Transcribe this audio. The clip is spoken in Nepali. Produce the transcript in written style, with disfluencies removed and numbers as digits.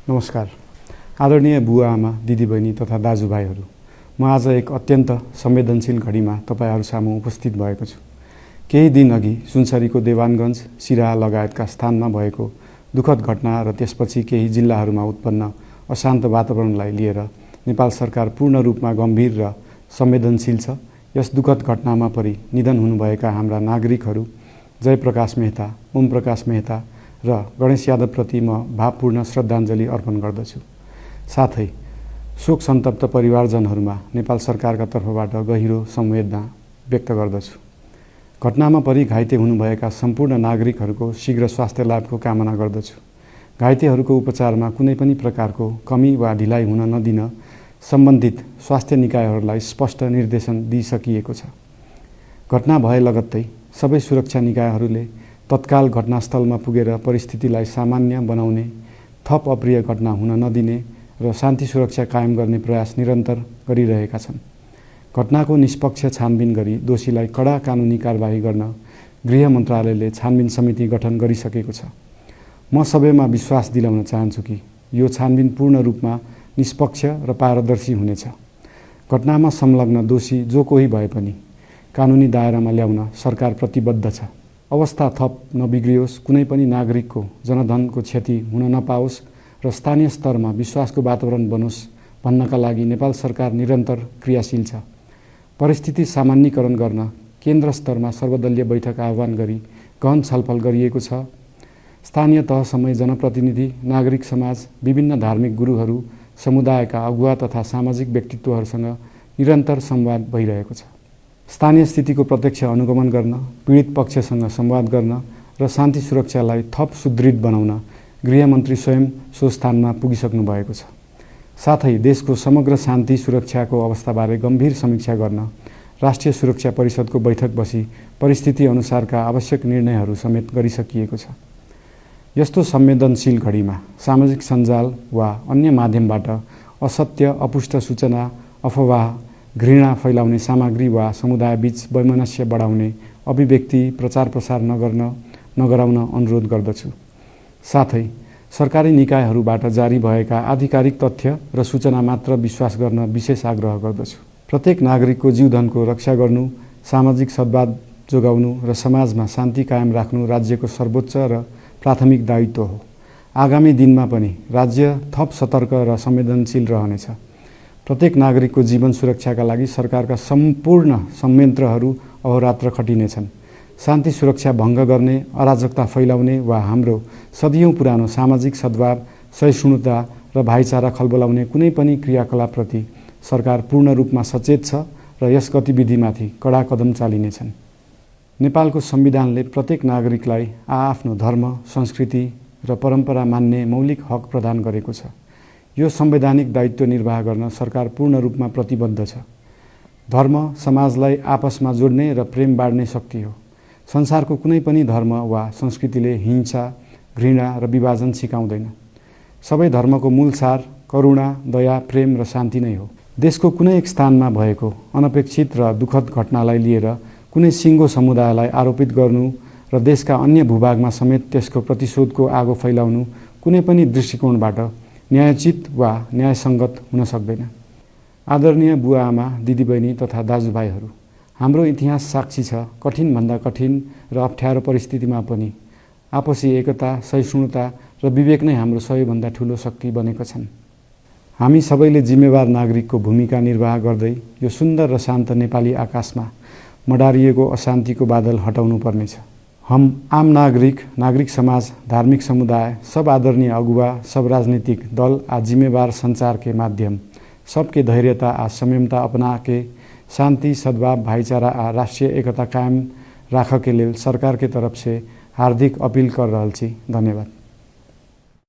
नमस्कार। आदरणीय बुवा आमा, दिदीबहिनी तथा दाजुभाइहरू, म आज एक अत्यन्त संवेदनशील घडीमा तपाईहरू सामु उपस्थित भएको छु। केही दिन अघि सुनसरीको देवानगञ्ज, सिराहा लगायतका स्थानमा भएको दुःखद घटना र त्यसपछि केही जिल्लाहरूमा उत्पन्न अशान्त वातावरणलाई लिएर नेपाल सरकार पूर्ण रूपमा गम्भीर र संवेदनशील छ। यस दुःखद घटनामा परि निधन हुनुभएका हाम्रा नागरिकहरू जयप्रकाश मेहता, ओम प्रकाश मेहता र गणेश यादवप्रति म भावपूर्ण श्रद्धाञ्जली अर्पण गर्दछु। साथै शोक सन्तप्त परिवारजनहरूमा नेपाल सरकारका तर्फबाट गहिरो संवेदना व्यक्त गर्दछु। घटनामा परि घाइते हुनुभएका सम्पूर्ण नागरिकहरूको शीघ्र स्वास्थ्य लाभको कामना गर्दछु। घाइतेहरूको उपचारमा कुनै पनि प्रकारको कमी वा ढिलाइ हुन नदिन सम्बन्धित स्वास्थ्य निकायहरूलाई स्पष्ट निर्देशन दिइसकिएको छ। घटना भए लगत्तै सबै सुरक्षा निकायहरूले तत्काल घटनास्थलमा पुगेर परिस्थितिलाई सामान्य बनाउने, थप अप्रिय घटना हुन नदिने र शान्ति सुरक्षा कायम गर्ने प्रयास निरन्तर गरिरहेका छन्। घटनाको निष्पक्ष छानबिन गरी दोषीलाई कडा कानुनी कारबाही गर्न गृह मन्त्रालयले छानबिन समिति गठन गरिसकेको छ। म सबैमा विश्वास दिलाउन चाहन्छु कि यो छानबिन पूर्ण रूपमा निष्पक्ष र पारदर्शी हुनेछ। घटनामा संलग्न दोषी जो कोही भए पनि कानुनी दायरामा ल्याउन सरकार प्रतिबद्ध छ। अवस्था थप नबिग्रियोस्, कुनै पनि नागरिकको जनधनको क्षति हुन नपाओस् र स्थानीय स्तरमा विश्वासको वातावरण बनोस् भन्नका लागि नेपाल सरकार निरन्तर क्रियाशील छ। परिस्थिति सामान्यीकरण गर्न केन्द्र स्तरमा सर्वदलीय बैठक आह्वान गरी गहन छलफल गरिएको छ। स्थानीय तहसम्मै जनप्रतिनिधि, नागरिक समाज, विभिन्न धार्मिक गुरुहरू, समुदायका अगुवा तथा सामाजिक व्यक्तित्वहरूसँग निरन्तर संवाद भइरहेको छ। स्थानीय स्थितिको प्रत्यक्ष अनुगमन गर्न, पीडित पक्षसँग संवाद गर्न र शान्ति सुरक्षालाई थप सुदृढ बनाउन गृहमन्त्री स्वयं सो स्थानमा पुगिसक्नु भएको छ। साथै देशको समग्र शान्ति सुरक्षाको अवस्थाबारे गम्भीर समीक्षा गर्न राष्ट्रिय सुरक्षा परिषदको बैठक बसी परिस्थिति अनुसारका आवश्यक निर्णयहरू समेत गरिसकिएको छ। यस्तो संवेदनशील घडीमा सामाजिक सञ्जाल वा अन्य माध्यमबाट असत्य, अपुष्ट सूचना, अफवाह, घृणा फैलाउने सामग्री वा समुदायबीच वैमनस्य बढाउने अभिव्यक्ति प्रचार प्रसार नगराउन अनुरोध गर्दछु। साथै सरकारी निकायहरूबाट जारी भएका आधिकारिक तथ्य र सूचना मात्र विश्वास गर्न विशेष आग्रह गर्दछु। प्रत्येक नागरिकको जीवधनको रक्षा गर्नु, सामाजिक सद्भाव जोगाउनु र समाजमा शान्ति कायम राख्नु राज्यको सर्वोच्च र प्राथमिक दायित्व हो। आगामी दिनमा पनि राज्य थप सतर्क र संवेदनशील रहनेछ। प्रत्येक नागरिकको जीवन सुरक्षाका लागि सरकारका सम्पूर्ण संयन्त्रहरू अहोरात्र खटिनेछन्। शान्ति सुरक्षा भङ्ग गर्ने, अराजकता फैलाउने वा हाम्रो सदियौं पुरानो सामाजिक सद्भाव, सहिष्णुता र भाइचारा खलबलाउने कुनै पनि क्रियाकलापप्रति सरकार पूर्ण रूपमा सचेत छ र यस गतिविधिमाथि कडा कदम चालिनेछन्। नेपालको संविधानले प्रत्येक नागरिकलाई आआफ्नो धर्म, संस्कृति र परम्परा मान्ने मौलिक हक प्रदान गरेको छ। यो संवैधानिक दायित्व निर्वाह गर्न सरकार पूर्ण रूपमा प्रतिबद्ध छ। धर्म समाजलाई आपसमा जोड्ने र प्रेम बाँड्ने शक्ति हो। संसारको कुनै पनि धर्म वा संस्कृतिले हिंसा, घृणा र विभाजन सिकाउँदैन। सबै धर्मको मूल सार करुणा, दया, प्रेम र शान्ति नै हो। देशको कुनै एक स्थानमा भएको अनपेक्षित र दुःखद घटनालाई लिएर कुनै सिङ्गो समुदायलाई आरोपित गर्नु र देशका अन्य भूभागमा समेत त्यसको प्रतिशोधको आगो फैलाउनु कुनै पनि दृष्टिकोणबाट न्यायोचित वा न्यायसङ्गत हुन सक्दैन। आदरणीय बुवा आमा, दिदीबहिनी तथा दाजुभाइहरू, हाम्रो इतिहास साक्षी छ कठिनभन्दा कठिन र अप्ठ्यारो परिस्थितिमा पनि आपसी एकता, सहिष्णुता र विवेक नै हाम्रो सबैभन्दा ठूलो शक्ति बनेका छन्। हामी सबैले जिम्मेवार नागरिकको भूमिका निर्वाह गर्दै यो सुन्दर र शान्त नेपाली आकाशमा मडारिएको अशान्तिको बादल हटाउनु पर्नेछ। हम आम नागरिक, नागरिक समाज, धार्मिक समुदाय, सब आदरणीय अगुवा, सब राजनीतिक दल आ जिम्मेवार संचार के माध्यम सबके धैर्यता आ संयमता अपना के शांति, सद्भाव, भाईचारा आ राष्ट्रीय एकता कायम राख के लेल सरकार के तरफ से हार्दिक अपील कर रहल छी। धन्यवाद।